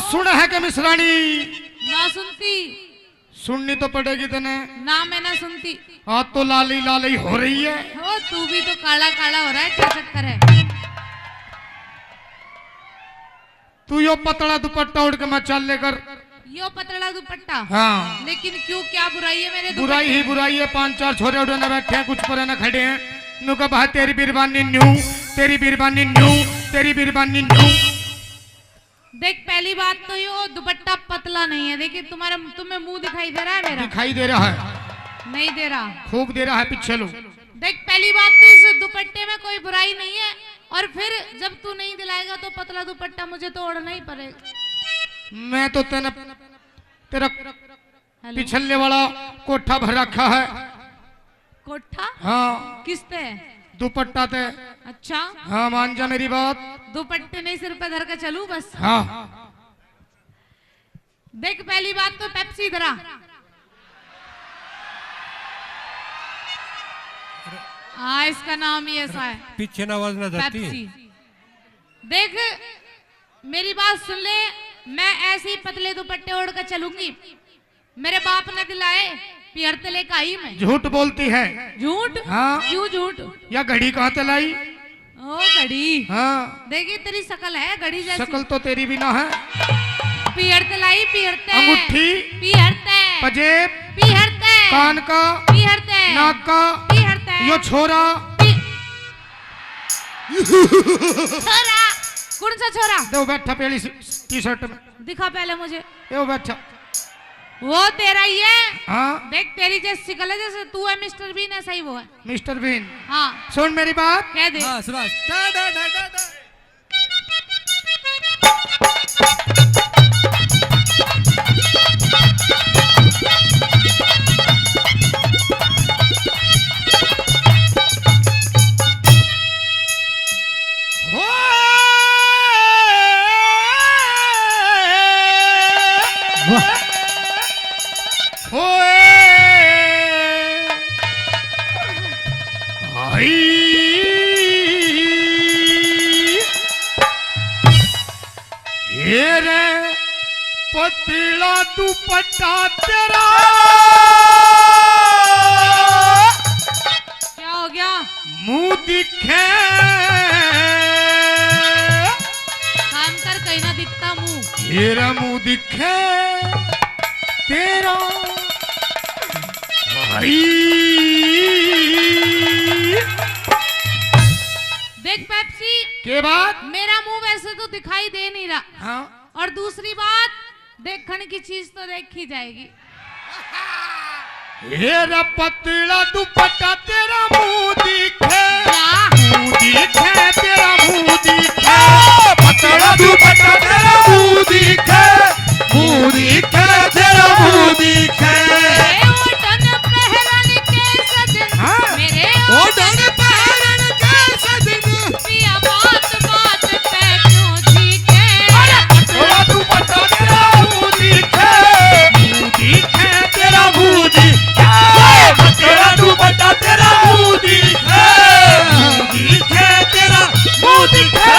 सुन है के मिश्रानी? ना सुनती। सुननी तो पड़ेगी तने। ना मैं ना सुनती। आज तो लाली लाली हो रही है। हो तू भी तो काला काला हो रहा है, क्या चक्कर है? तू यो पतला दुपट्टा उड़ के मैं चल लेकर। यो पतला दुपट्टा? हाँ। लेकिन क्यों, क्या बुराई है मेरे? बुराई ही बुराई है। 5-4 छोरे उड़े न बैठे हैं, कुछ पर न खड़े हैं। नु का बात तेरी बिरबानी न्यू, तेरी बिरबानी न्यू, तेरी बिरबानी न्यू। देख पहली बात तो यो दुपट्टा पतला नहीं है। देखिए तुम्हें मुंह दिखाई दे रहा है मेरा? दिखाई दे रहा है। नहीं दे रहा। खूब दे रहा है, पीछे लो। देख पहली बात तो इस दुपट्टे में कोई बुराई नहीं है, और फिर जब तू नहीं दिलाएगा तो पतला दुपट्टा मुझे तो ओढ़ना ही पड़ेगा। मैं तो तेरा पिछले वाला कोठा भर रखा है। कोठा? हाँ। किसते? दुपट्टा ते। अच्छा। हाँ मान जा मेरी बात। दुपट्टे नहीं सिर पे धर के चलूं बस? हाँ। देख पहली बात तो पेप्सी धरा। हाँ इसका नाम ही ऐसा है। पीछे ना आवाज ना जाती। पेप्सी। देख मेरी बात सुन ले, मैं ऐसे ही पतले दुपट्टे ओढ़ कर चलूंगी। मेरे बाप ने दिलाए, पियरते लेकर आई मैं। झूठ बोलती है। झूठ? हाँ। क्यों झूठ? या घड़ी कहाँ ते लाई? ओ घड़ी? हाँ। देखिए तेरी शकल है घड़ी जैसी। शकल तो तेरी भी ना है। पियरते लाई, पियरते। अंगूठी। पियरते। पजेब। पियरते। कान का। पियरते। नाक का। पियरते। यो छोरा। छोरा? कौन सा छोरा? दो बैठा पहली टी-शर्ट में। दिखा पहले मुझे। यो बैठा। वो तेरा ही है। हाँ। देख तेरी जैसी शकल है, जैसे तू है मिस्टर बीन, ऐसा ही वो है। Mister Bean. हाँ। सुन मेरी बात। कह दे। हाँ सुभाष। पतला दुपट्टा तेरा। क्या हो गया? मुंह दिखे। काम कर, कहीं ना दिखता मुंह। तेरा मुंह दिखे तेरा भाई। देख पेप्सी के बात? मेरा मुंह वैसे तो दिखाई दे नहीं रहा। हाँ। और दूसरी बात, देखने की चीज तो देखी जाएगी। तेरा पतला दुपट्टा तेरा मुंह दिखे। क्या? मुंह दिखे तेरा मुंह दिखे। पतला दुपट्टा तेरा मुंह दिखे। मुंह दिखे तेरा मुंह दिखे। मेरे ओढ़न पहरन के सजन। हाँ। मेरे ओढ़न पहरन के सजन। पिया बात बात पे क्यों झीके? पतला दुपट्टा तेरा मुंह दिखे। मुंह दिखे तेरा मुंह दिखे। पतला दुपट्टा तेरा मुंह दिखे। मुंह दिखे तेरा मुंह दिखे।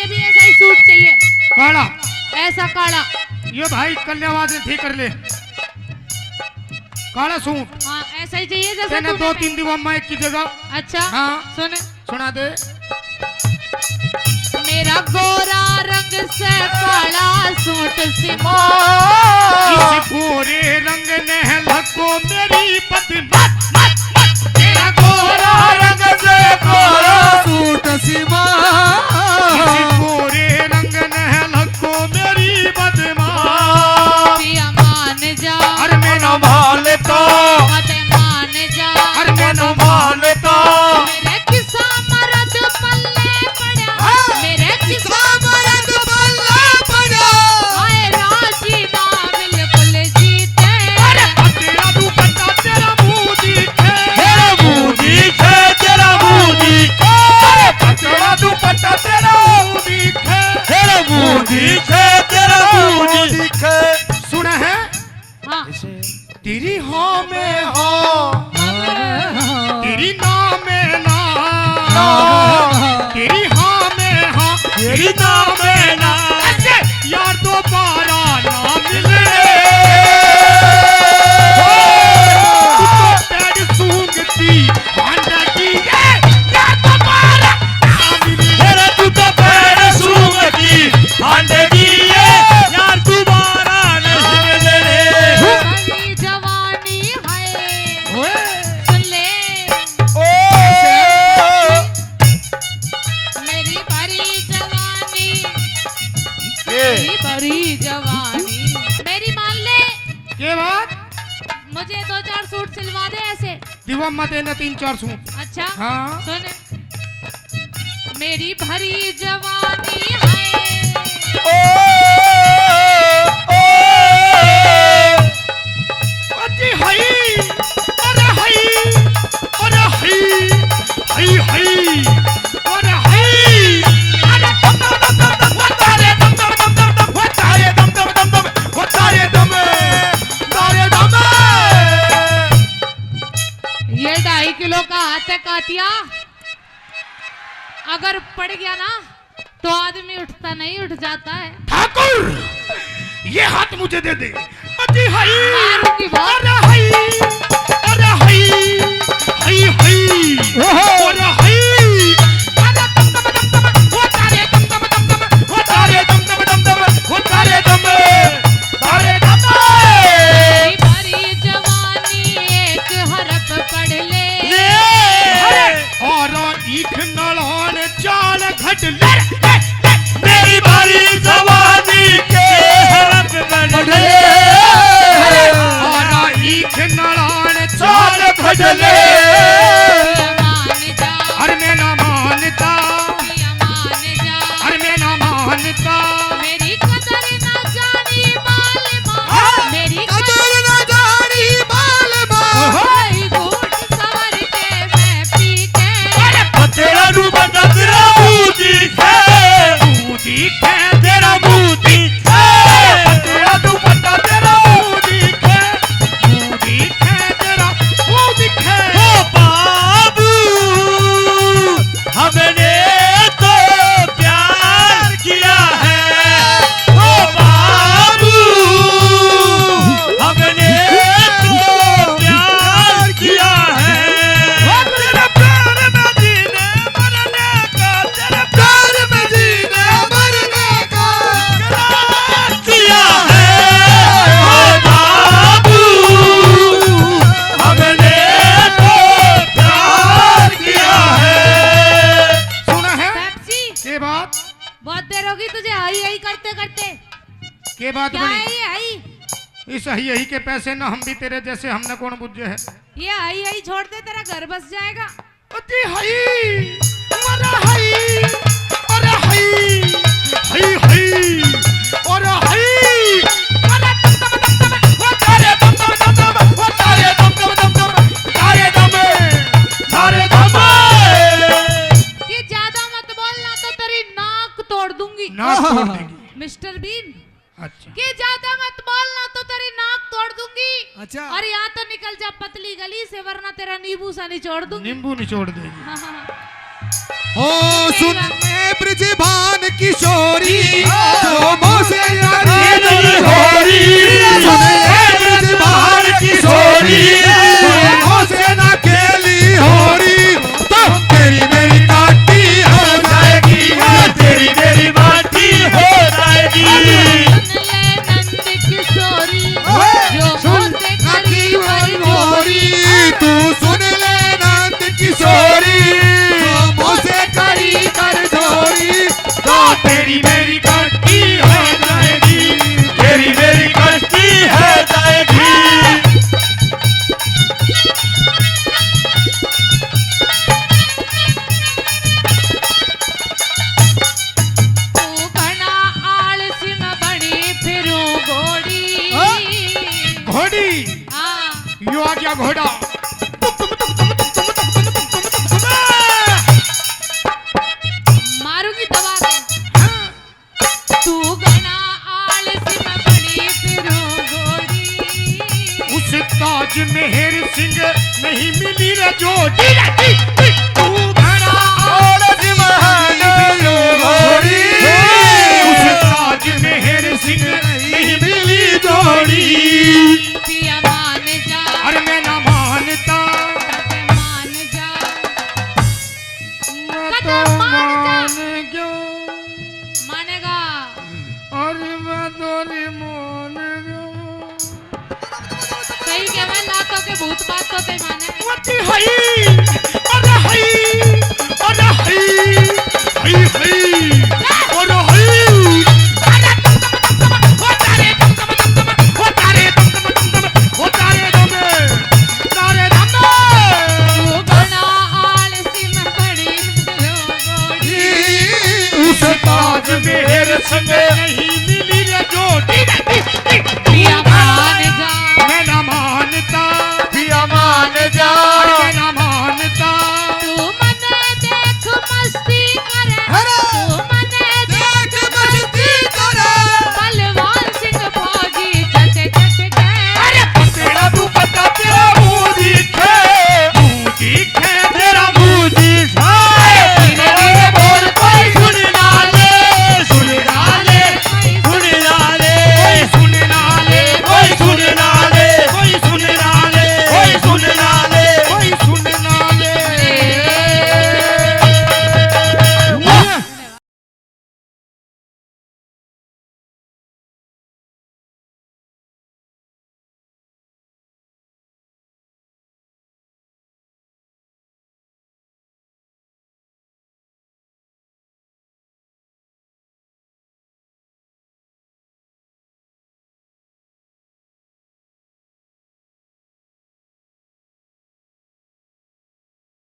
भी ऐसा ही सूट चाहिए, काला ऐसा काला। ये भाई कल्यावाद ने ठीक कर ले, काला सूट हाँ ऐसा ही चाहिए जैसा तेने तूने 2-3 दिवा माइक की जगह। अच्छा हाँ। सुन, सुना दे। मेरा गोरा रंग से काला सूट सिमा, इस गोरे रंग ने लको मेरी बदमत मत मत। तेरा गोरा रंग से काला सूट सीमा इस गोरे रंग ने लको मेरी बदमत। पिया मान जा, अरे मेरा मानता मत मान जा, अरे मेरा मानता मेरे किसा मर्द पल्ले पड़ा, मेरे किसा मर्द पल्ले पड़ा, आए राजी ना बिल्कुल जीते। तेरा दुपट्टा तेरा मुंह दिखे, तेरा मुंह दिखे, तेरा मुंह दिखे, तेरा दुपट्टा तेरा मुंह दिखे, तेरा मुंह दिखे, तेरा मुंह दिखे। सुना है हाँ तेरी हाँ में हाँ, तेरी ना में ना, तेरी हाँ में हाँ, तेरी ना में ना, ऐसे यार दोबारा ना मिले। तू तो पैर सूंघती भांडा की, यार दोबारा ना मिले। तेरा तू तो पैर सूंघती भांडे की, यार दोबारा नहीं मिलने। भरी जवानी है, ओए, सुन ले मेरी भरी जवानी, मेरी भरी जवानी, मेरी मान ले। ये बात मुझे 2-4 सूट सिलवा दे ऐसे। दिवा मत देना 3-4 सूट। अच्छा हाँ। सुन, मेरी भरी जवानी है, अजी हई, अरे हई, अरे हई, हई हई, अरे हई, अरे दम दम दम दम दम, वो तारे दम दम दम दम दम, वो तारे दम दम दम दम, वो तारे दम, तारे दम। ये 2.5 किलो का हाथ है कातिया, अगर पड़ गया ना तो आदमी उठता नहीं, उठ जाता है। ठाकुर ये हाथ मुझे दे दे। अजी हई, मारूंगी बहुत। अरे हई, अरे हई, हई हई, अरे हई, अरे दम दम दम दम, वो तारे दम दम दम दम, वो तारे दम दम दम दम, वो तारे दम, तारे दम। मेरी भरी जवानी एक हरफ पढ़ ले, और ईख नलान चाल घट ले, मेरी बारी जवानी के हरफ बढ़ले, और ईख नलान चाल चाल बढ़ले। मान जा, अरे मैं ना मानता, पिया मान जा, अरे मैं ना मानता। मेरी कदर ना जानी माल, मेरी कदर न जानी बाल कोई घूट सवर के मैं पी के। तेरा दुपट्टा तेरा मुंह दिखे, मुंह दिखे, तेरा मुंह दिखे, तेरा दुपट्टा तेरा मुंह दिखे, मुंह दिखे, तेरा मुंह दिखे। ओ बाबू हमने तो प्यार किया है, ओ बाबू हमने तो प्यार किया है। तेरे प्यार में जीने मरने का, तेरे प्यार में जीने मरने का करार किया है, ओ बाबू हमने तो प्यार किया है। सुना है पेप्सी, के बात, बहुत देर होगी तुझे हाई हाई करते करते। के बात क्या है बनी। ये हाई? इस ही यही के पैसे ना हम भी तेरे जैसे हमने कौन बुझे है। ये हाई हाई छोड़ दे, तेरा घर बस जाएगा। अति हई, अरे हई, अरे हई, हई हई, अरे हई, अरे दम दम दम दम, वो तारे दम दम दम दम, वो तारे दम दम दम दम, तारे दम, तारे दम। ये ज्यादा मत बोलना तो तेरी नाक तोड़ दूंगी। नाक तोड़ देगी। मिस्टर बीन, अच्छा कि ज्यादा मत बोलना तो तेरी नाक तोड़ दूंगी। अच्छा। और यहाँ तो निकल जा पतली गली से, वरना तेरा नींबू सा निचोड़ दूंगी। नींबू निचोड़ देगी। हाँ, हाँ, हाँ। ओ सुन मेरा- ब्रजभान किशोरी हाँ। जो मोसे करी नहीं होरी सुन ब्रजभान किशोरी जो मोसे न खेली होरी तो तेरी मेरी काटी हो जाएगी तेरी मेरी बाटी हो जाएगी। सुन ले नंद किशोरी जो मोसे करी होरी तू सुन ले नंद किशोरी जो मोसे करी कर जोरी तो तेरी मेरी कष्टी हो जाएगी, तेरी मेरी कष्टी हो जाएगी। तू घना आलसी में बड़ी फिरू घोड़ी घोड़ी हाँ यो आ गया घोड़ा। मारूंगी दबा के तू घना आलसी में बड़ी फिरू घोड़ी उस ताज मेहर सिंह नहीं मिली रे जोड़ी रे। तू घड़ा आलस महान घोड़ी, उस ताज मेहर सिंह नहीं मिली जोड़ी। पिया मान जा अरे मैं ना मानता, कदे मान जा मैं कदे तो मान जा मान गया। मानेगा अरे मैं तो नहीं मान गया। सही क्या मैं लातों के भूत बात तो ते माने वती हई, अरे हई, अरे हई, हई हई, अरे हई, अरे दम दम दम दम, हो तारे दम दम दम दम, हो तारे दम दम दम दम, हो तारे दम तू घना आलसी में बड़ी फिरू घोड़ी उस ताज मेरे संग नहीं